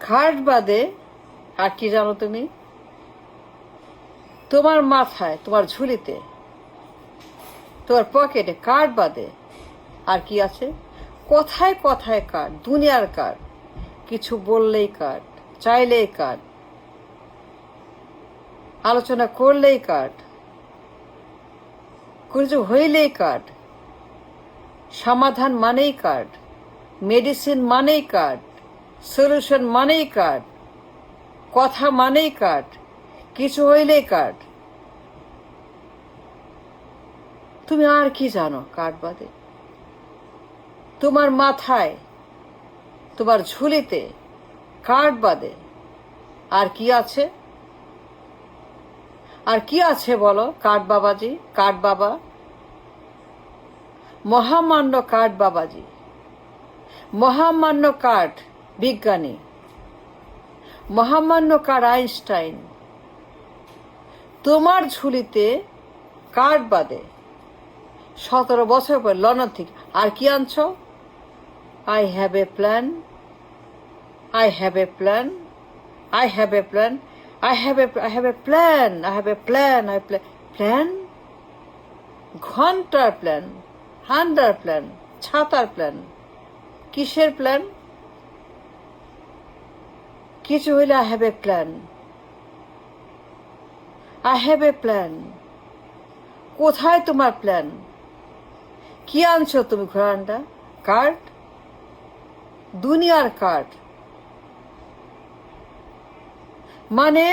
খাট বাদে আর কি জানো তুমি? তোমার মাথায়, তোমার ঝুলিতে, তোমার পকেটে কার্ড বাদে আর কি আছে? কথায় কথায় কার্ড, দুনিয়ার কার্ড। কিছু বললেই কার্ড, চাইলেই কার্ড, আলোচনা করলেই কার্ড, কিছু হইলেই কার্ড, সমাধান মানেই কার্ড, মেডিসিন মানেই কার্ড, সলিউশন মানেই কার্ড, কথা মানেই কার্ড, কিছু হইলেই কার্ড। তুমি আর কি জানো কার্ড বাদে? তোমার মাথায়, তোমার ঝুলিতে কার্ড বাদে আর কি আছে? আর কি আছে বলো কার্ড বাবাজি, কার্ড বাবা, মহামান্য কার্ড বাবাজি, মহামান্য কার্ড বিজ্ঞানী, মহামান্য কার্ড আইনস্টাইন। তোমার ঝুলিতে কার্ড বাদে 17 বছর পর লন্ডন থেকে আর কি আনছ? I have a plan, I have a plan, I have a plan, I have a plan, I have a plan, plan? ঘন্টার প্ল্যান, হান্ডার প্ল্যান, ছাতার প্ল্যান, কিসের প্ল্যান? কিছু হইলে I have a plan, I have a plan. কোথায় তোমার plan? কি আনছো তুমি ঘোড়ান্ডা? কার্ড, দুনিয়ার কার্ড। মানে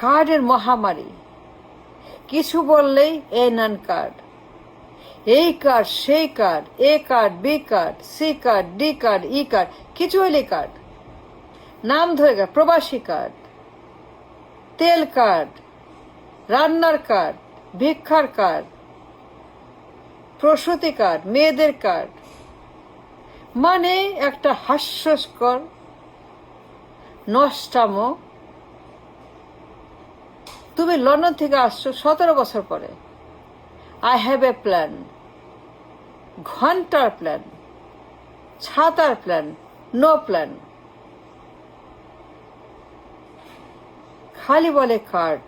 কার্ডের মহামারী। কিছু বললেই এ নান কার্ড, এই কার্ড, সেই card, A card, B card, C card, D card, E card, কিছু হইলে কার্ড। নাম ধরে গেল প্রবাসী কার্ড, তেল কার্ড, রান্নার কার্ড, ভিক্ষার কার্ড, প্রসূতি কার্ড, মেয়েদের কার্ড। মানে একটা হাস্যস্কর নষ্টামো। তুমি লন্ডন থেকে আসছো 17 বছর পরে। আই হ্যাভ এ প্ল্যান, ঘন্টার প্ল্যান, ছাতার প্ল্যান, নো প্ল্যান। খালি বলে কার্ড।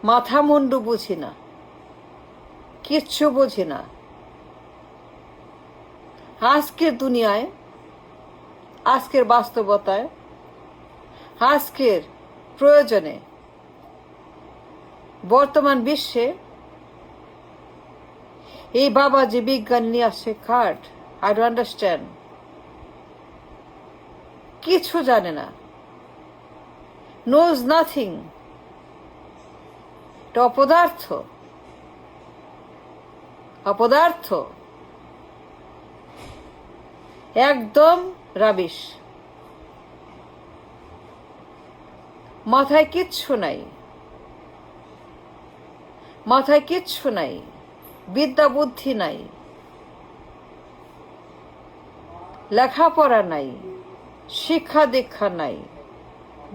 মাথা মুন্ডু বুঝি না, কিচ্ছু বুঝি না। আজকের দুনিয়ায়, আজকের বাস্তবতায়, আজকের প্রয়োজনে, বর্তমান বিশ্বে এই বাবাজি বিজ্ঞান নিয়ে আসছে কার্ড। I don't understand. কিছু জানে না, নোজ নাথিং। এটা অপদার্থ, অপদার্থ, একদম রাবিশ। মাথায় কিচ্ছু নাই, মাথায় কিচ্ছু নাই, বিদ্যা বুদ্ধি নাই, লেখাপড়া নাই, শিক্ষা দীক্ষা নাই,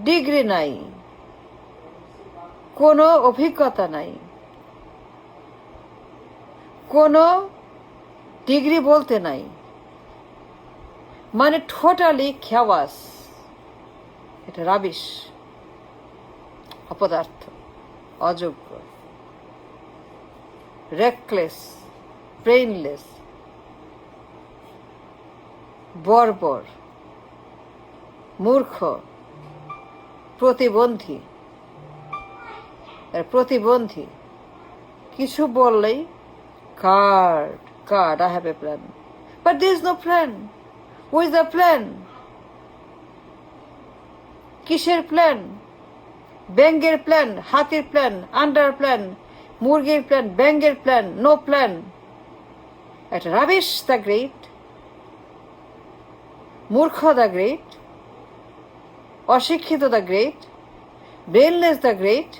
ডিগ্রি নাই, কোনো অভিজ্ঞতা নাই, কোনো ডিগ্রি বলতে নাই। মানে টোটালি খেওয়াস। এটা রাবিশ, অপদার্থ, অযোগ্য, রেকলেস, ব্রেইনলেস, বর্বর, মূর্খ, প্রতিবন্ধী। প্রতিবন্ধী। কিছু বললেই card, card, I have a plan. But there is no plan. Who is the plan? কিসের প্ল্যান? ব্যাঙ্গের প্ল্যান, হাতির প্ল্যান, আন্ডার প্ল্যান, মুরগির প্ল্যান, ব্যাঙ্গের প্ল্যান, নো প্ল্যান। এটা রাবিশ দ্য গ্রেট, মূর্খ দ্য গ্রেট, অশিক্ষিত the great, brainless the great.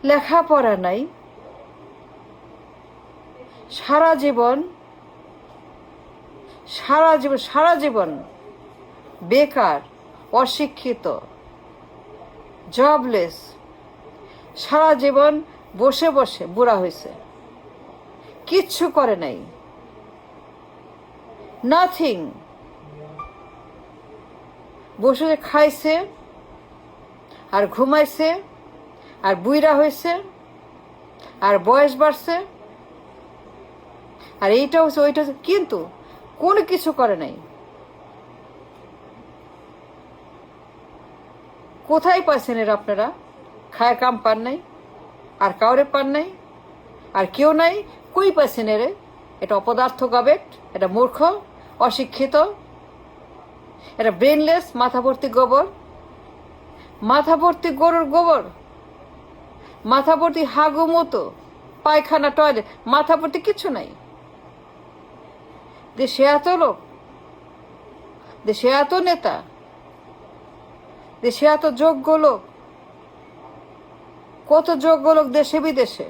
লেখাপড়া নাই, সারা জীবন বেকার, অশিক্ষিত, জবলেস, সারা জীবন বসে বসে বুড়া হয়েছে, কিচ্ছু করে নাই। নাথিং। বসে খাইছে আর ঘুমাইছে আর বুইরা হয়েছে আর বয়স বাড়ছে আর এইটা হচ্ছে ওইটা হচ্ছে, কিন্তু কোনো কিছু করে নাই। কোথায় পাইছেন এর আপনারা? খায় কাম পান নাই, আর কাউরে পান নাই, আর কেউ নাই। কই পাইছেন এরে? এটা অপদার্থ গাবেট, এটা মূর্খ, অশিক্ষিত, এটা ব্রেনলেস, মাথা ভর্তি গোবর, মাথা ভর্তি গরুর গোবর, মাথা ভর্তি হাগু মতো, পায়খানা, টয়লেট, মাথা ভর্তি কিছু নাই। দেশে এত লোক, দেশে এত নেতা, দেশে এত যোগ্য লোক, কত যোগ্য লোক দেশে বিদেশে,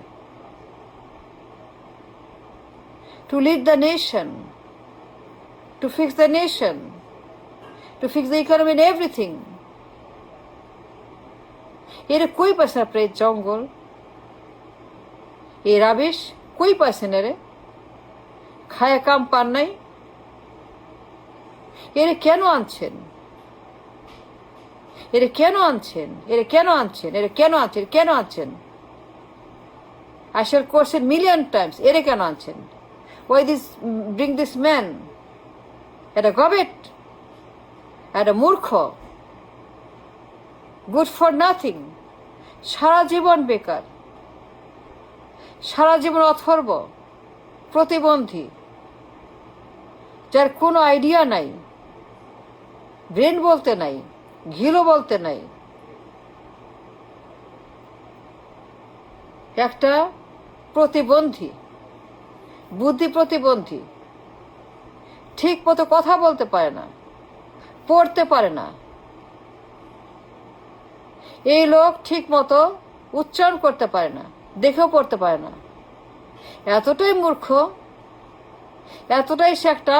to lead the nation, to fix the nation, to fix the economy and everything. এর কই পাইছেন আপনার? এই জঙ্গল, এই রাবিশ কই পাইছেন এরে? খায় কাম পান নাই। এরে কেন আনছেন? এরে কেন আনছেন? এরে কেন আনছেন? এরে কেন আনছেন? কেন আনছেন? I shall question million times. এরে কেন আনছেন? Why bring this man? এটা গবেট, এটা মূর্খ, গুড ফর নাথিং, সারা জীবন বেকার, সারা জীবন অথর্ব, প্রতিবন্ধী, যার কোনো আইডিয়া নাই, ব্রেন বলতে নাই, ঘিলো বলতে নাই, একটা প্রতিবন্ধী, বুদ্ধি প্রতিবন্ধী, ঠিক মতো কথা বলতে পারে না, পড়তে পারে না। এই লোক ঠিক মতো উচ্চারণ করতে পারে না, দেখেও পড়তে পারে না। এতটাই মূর্খ, এতটাই সে একটা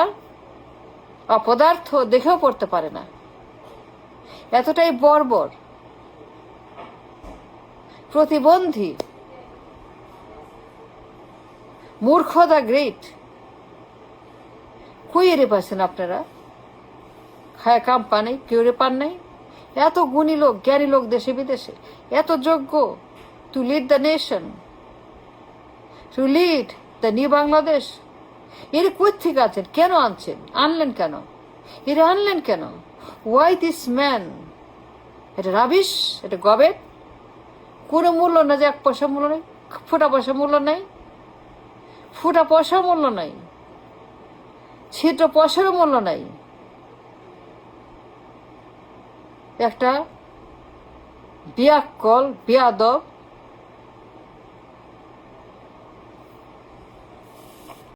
অপদার্থ, দেখেও পড়তে পারে না, এতটাই বর্বর, প্রতিবন্ধী, মূর্খ দা গ্রেট। কই এরে পাচ্ছেন আপনারা? খায় কাম পান নাই, কেউ রে পান নাই। এত গুণী লোক, জ্ঞানী লোক দেশে বিদেশে, এত যোগ্য, to lead the nation, to lead the new Bangladesh. এর কই থেকে আছেন? কেন আনছেন? আনলেন কেন? এর আনলেন কেন? Why this man? এটা রাবিশ, এটা গবেট, কোনো মূল্য না, যে এক পয়সা মূল্য নেই, ফোটা পয়সা মূল্য নেই, ফুটা পয়সা মূল্য নাই, ছিদ্র পয়সারও মূল্য নাই। একটা বিয়াক্কল, বেয়াদব,